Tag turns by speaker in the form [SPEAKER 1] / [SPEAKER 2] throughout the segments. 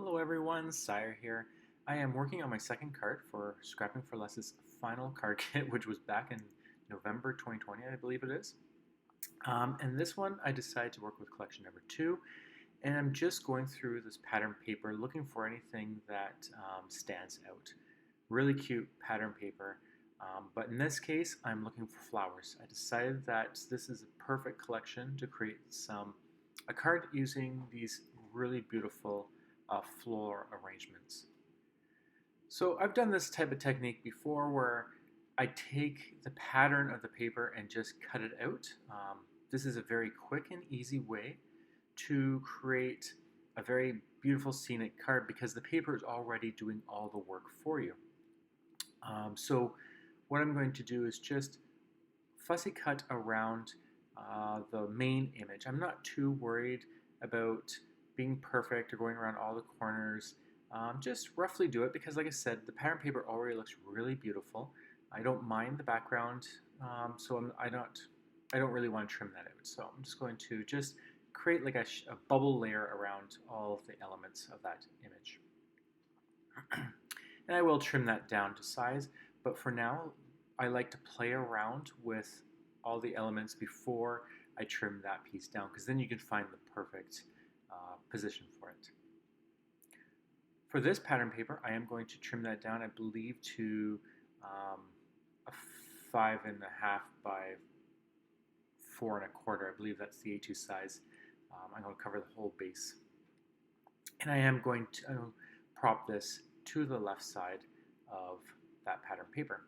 [SPEAKER 1] Hello everyone, Sire here. I am working on my second card for Scrapping for Less's final card kit, which was back in November 2020, I believe it is. And this one, I decided to work with collection number 2, and I'm just going through this pattern paper looking for anything that stands out. Really cute pattern paper, but in this case, I'm looking for flowers. I decided that this is a perfect collection to create a card using these really beautiful floor arrangements. So I've done this type of technique before where I take the pattern of the paper and just cut it out. This is a very quick and easy way to create a very beautiful scenic card because the paper is already doing all the work for you. So what I'm going to do is just fussy cut around the main image. I'm not too worried about being perfect or going around all the corners. Just roughly do it because, like I said, the pattern paper already looks really beautiful. I don't mind the background, so I don't really want to trim that out. So I'm just going to create like a bubble layer around all of the elements of that image. And I will trim that down to size, but for now, I like to play around with all the elements before I trim that piece down, because then you can find the perfect position for it. For this pattern paper, I am going to trim that down, I believe, to a 5.5 by 4.25. I believe that's the A2 size. I'm going to cover the whole base. And I am going to prop this to the left side of that pattern paper.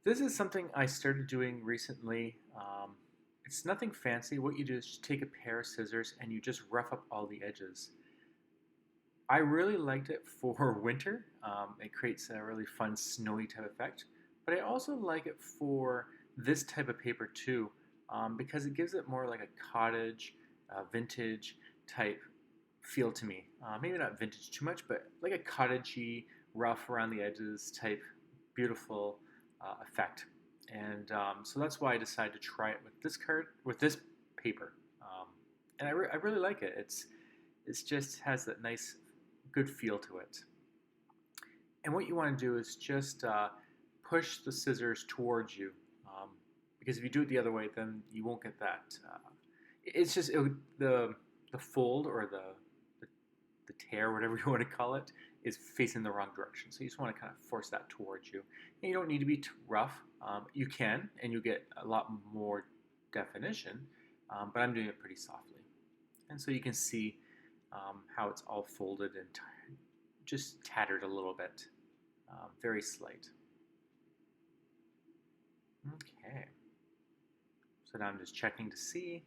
[SPEAKER 1] This is something I started doing recently. It's nothing fancy. What you do is just take a pair of scissors and you just rough up all the edges. I really liked it for winter. It creates a really fun snowy type effect. But I also like it for this type of paper too, because it gives it more like a cottage, vintage type feel to me. Maybe not vintage too much, but like a cottagey, rough around the edges type beautiful effect. And so that's why I decided to try it with this paper. And I really like it. It just has that nice, good feel to it. And what you want to do is just push the scissors towards you, because if you do it the other way, then you won't get that. It's just the fold or the tear, whatever you want to call it, is facing the wrong direction. So you just want to kind of force that towards you. And you don't need to be rough. You can, and you get a lot more definition, but I'm doing it pretty softly. And so you can see how it's all folded and just tattered a little bit. Very slight. Okay. So now I'm just checking to see.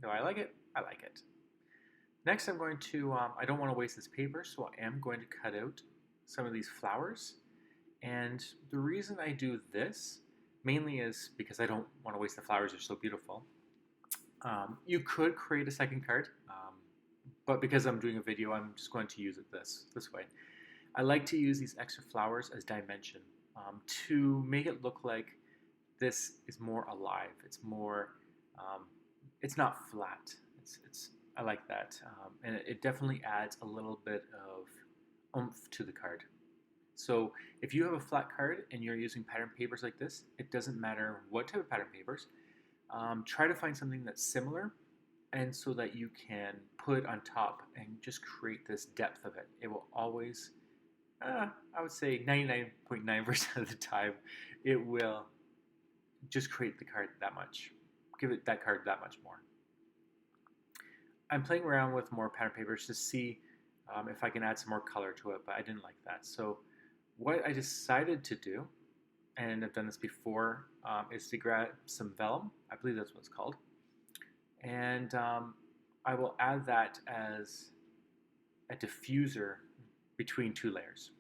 [SPEAKER 1] Do I like it? I like it. Next, I'm going to, I don't want to waste this paper, so I am going to cut out some of these flowers. And the reason I do this mainly is because I don't want to waste the flowers, they're so beautiful. You could create a second card, but because I'm doing a video, I'm just going to use it this way. I like to use these extra flowers as dimension to make it look like this is more alive. It's more, it's not flat. I like that, and it definitely adds a little bit of oomph to the card. So if you have a flat card and you're using pattern papers like this, it doesn't matter what type of pattern papers, try to find something that's similar, and so that you can put on top and just create this depth of it. It will always, I would say 99.9% of the time, it will just create the card that much, give it that card that much more. I'm playing around with more pattern papers to see if I can add some more color to it, but I didn't like that. So what I decided to do, and I've done this before, is to grab some vellum. I believe that's what it's called. And I will add that as a diffuser between two layers,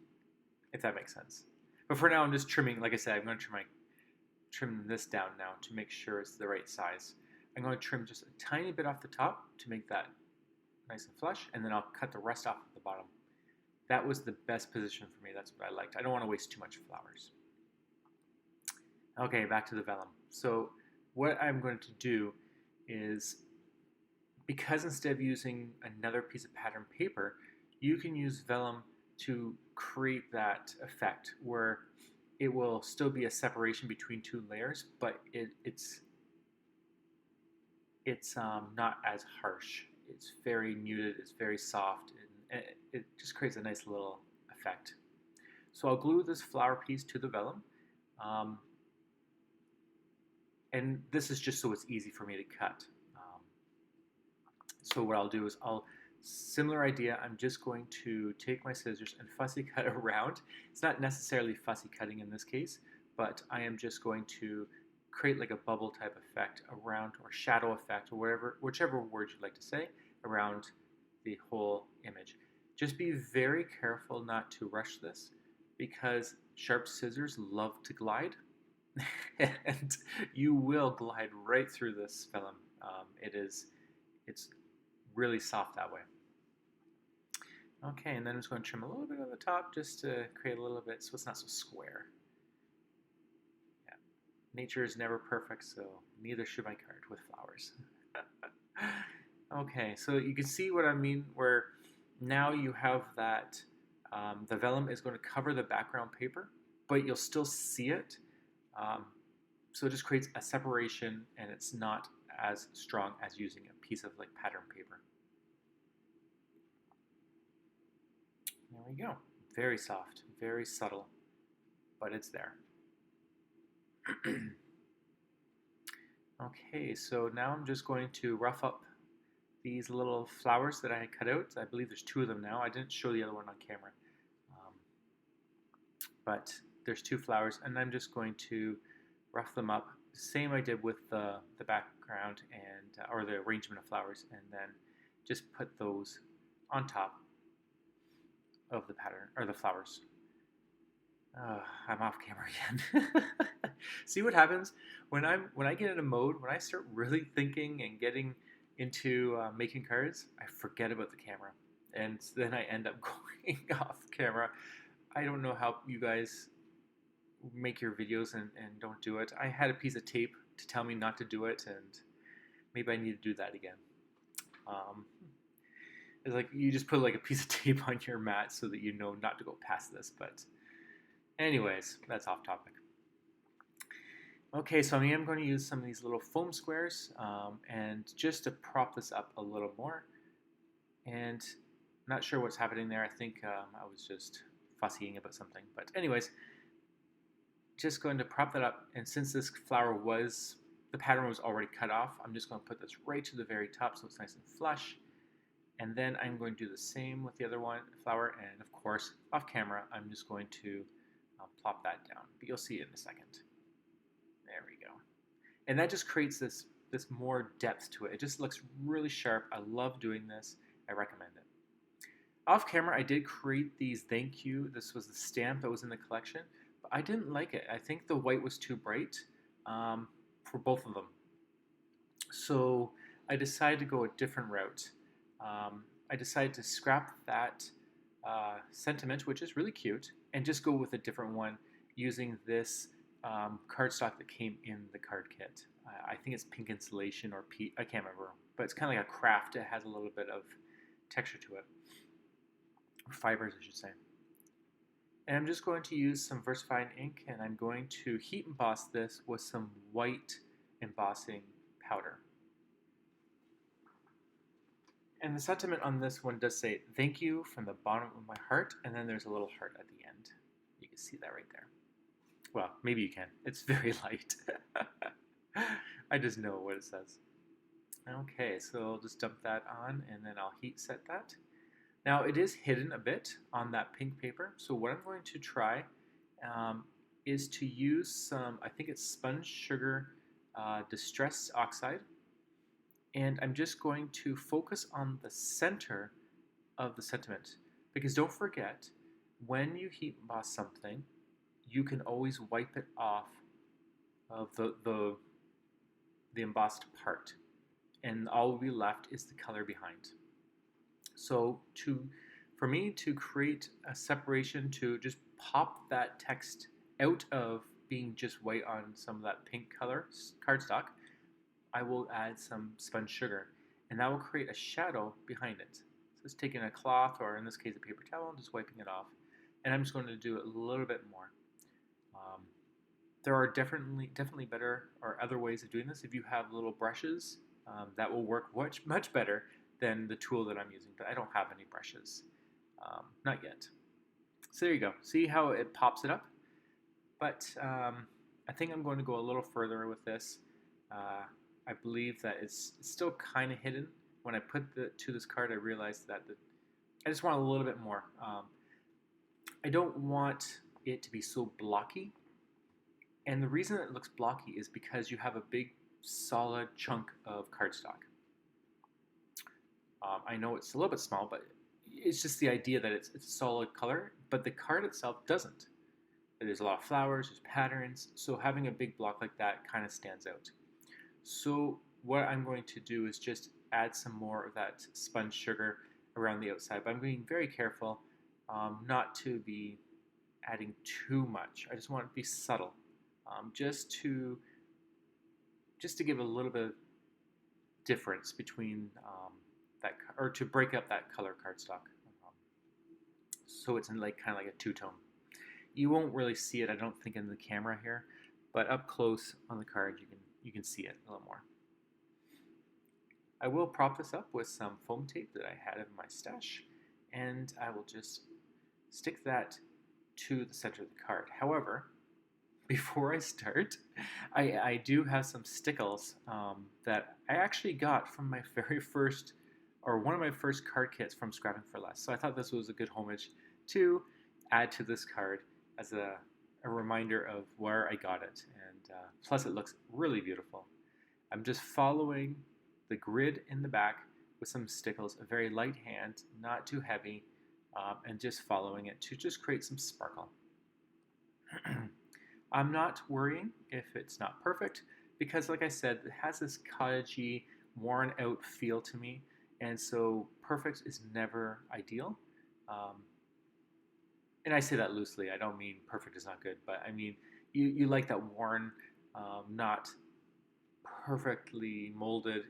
[SPEAKER 1] if that makes sense. But for now, I'm just trimming. Like I said, I'm going to trim this down now to make sure it's the right size. I'm going to trim just a tiny bit off the top to make that nice and flush, and then I'll cut the rest off at the bottom. That was the best position for me. That's what I liked. I don't want to waste too much flowers. Okay, back to the vellum. So what I'm going to do is because instead of using another piece of pattern paper, you can use vellum to create that effect where it will still be a separation between two layers, but it's not as harsh. It's very muted. It's very soft, and it just creates a nice little effect. So I'll glue this flower piece to the vellum, um, and this is just so it's easy for me to cut. So what I'll do is similar idea, I'm just going to take my scissors and fussy cut around. It's not necessarily fussy cutting in this case, but I am just going to create like a bubble type effect around, or shadow effect, or whichever word you'd like to say, around the whole image. Just be very careful not to rush this, because sharp scissors love to glide, and you will glide right through this film. It's really soft that way. Okay, and then I'm just going to trim a little bit on the top just to create a little bit so it's not so square. Yeah. Nature is never perfect, so neither should my card with flowers. Okay, so you can see what I mean, where now you have that the vellum is going to cover the background paper, but you'll still see it. So it just creates a separation, and it's not as strong as using a piece of like pattern paper. There we go. Very soft, very subtle, but it's there. Okay, so now I'm just going to rough up these little flowers that I had cut out. I believe there's 2 of them now. I didn't show the other one on camera. But there's 2 flowers, and I'm just going to rough them up. Same I did with the background and or the arrangement of flowers, and then just put those on top of the pattern, or the flowers. I'm off camera again. See what happens when I get in a mode, when I start really thinking and getting into making cards, I forget about the camera, and then I end up going off camera. I don't know how you guys make your videos and don't do it. I had a piece of tape to tell me not to do it, and maybe I need to do that again. It's like you just put like a piece of tape on your mat so that you know not to go past this. But anyways, that's off topic. Okay, so I am going to use some of these little foam squares, and just to prop this up a little more. And I'm not sure what's happening there. I think I was just fussying about something. But anyways, just going to prop that up. And since this flower the pattern was already cut off, I'm just going to put this right to the very top so it's nice and flush. And then I'm going to do the same with the other flower. And of course, off camera, I'm just going to plop that down. But you'll see it in a second. There we go. And that just creates this more depth to it. It just looks really sharp. I love doing this. I recommend it. Off camera, I did create these thank you. This was the stamp that was in the collection, but I didn't like it. I think the white was too bright for both of them. So I decided to go a different route. I decided to scrap that sentiment, which is really cute, and just go with a different one using this cardstock that came in the card kit. I think it's pink insulation or I can't remember, but it's kind of like a craft. It has a little bit of texture to it, or fibers, I should say. And I'm just going to use some VersaFine ink, and I'm going to heat emboss this with some white embossing powder. And the sentiment on this one does say, "Thank you from the bottom of my heart," and then there's a little heart at the end. You can see that right there. Well, maybe you can. It's very light. I just know what it says. Okay, so I'll just dump that on, and then I'll heat set that. Now, it is hidden a bit on that pink paper, so what I'm going to try is to use some, I think it's Spun Sugar Distressed Oxide, and I'm just going to focus on the center of the sentiment, because don't forget, when you heat emboss something, you can always wipe it off of the embossed part, and all will be left is the color behind. So for me to create a separation, to just pop that text out of being just white on some of that pink color cardstock, I will add some spun sugar. and that will create a shadow behind it. So it's taking a cloth, or in this case a paper towel, and just wiping it off. And I'm just going to do it a little bit more. Um, there are definitely better or other ways of doing this. If you have little brushes, that will work much better than the tool that I'm using, but I don't have any brushes. Not yet. So there you go. See how it pops it up? But I think I'm going to go a little further with this. I believe that it's still kind of hidden. When I put to this card, I realized that I just want a little bit more. I don't want it to be so blocky. And the reason it looks blocky is because you have a big, solid chunk of cardstock. I know it's a little bit small, but it's just the idea that it's a solid color, but the card itself doesn't. There's a lot of flowers, there's patterns, so having a big block like that kind of stands out. So what I'm going to do is just add some more of that spun sugar around the outside, but I'm being very careful not to be adding too much. I just want it to be subtle, just to give a little bit of difference between that, or to break up that color cardstock, so it's in like kind of like a two-tone. You won't really see it, I don't think, in the camera here, but up close on the card you can see it a little more. I will prop this up with some foam tape that I had in my stash, and I will just stick that to the center of the card. However, before I start, I do have some Stickles that I actually got from my very first, or one of my first card kits from Scrapping for Less. So I thought this was a good homage to add to this card as a reminder of where I got it. And plus it looks really beautiful. I'm just following the grid in the back with some Stickles, a very light hand, not too heavy, and just following it to just create some sparkle. I'm not worrying if it's not perfect, because like I said, it has this cottagey, worn out feel to me, and so perfect is never ideal. And I say that loosely, I don't mean perfect is not good, but I mean you like that worn, not perfectly molded,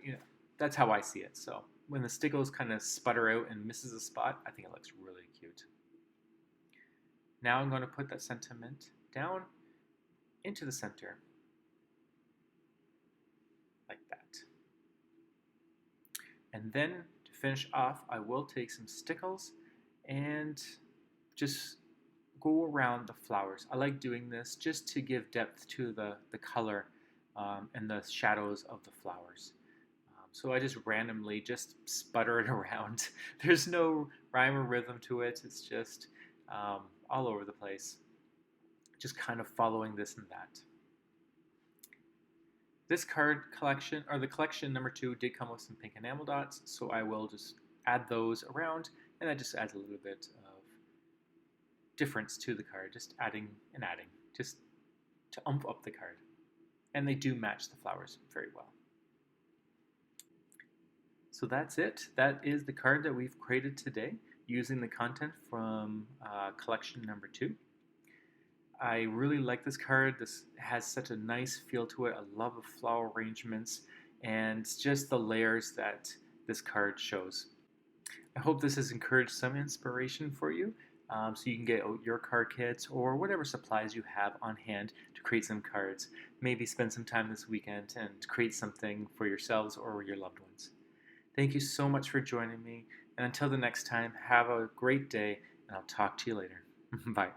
[SPEAKER 1] that's how I see it. So when the Stickles kind of sputter out and misses a spot, I think it looks really cute. Now I'm going to put that sentiment down into the center, like that. And then to finish off, I will take some Stickles and just go around the flowers. I like doing this just to give depth to the color and the shadows of the flowers. So I just randomly just sputter it around. There's no rhyme or rhythm to it. It's just all over the place. Just kind of following this and that. This card collection, or the collection number 2, did come with some pink enamel dots, so I will just add those around, and that just adds a little bit of difference to the card, just adding and adding, just to ump up the card. And they do match the flowers very well. So that's it. That is the card that we've created today using the content from collection number 2. I really like this card. This has such a nice feel to it. I love the flower arrangements and just the layers that this card shows. I hope this has encouraged some inspiration for you, so you can get your card kits or whatever supplies you have on hand to create some cards. Maybe spend some time this weekend and create something for yourselves or your loved ones. Thank you so much for joining me, and until the next time, have a great day, and I'll talk to you later. Bye.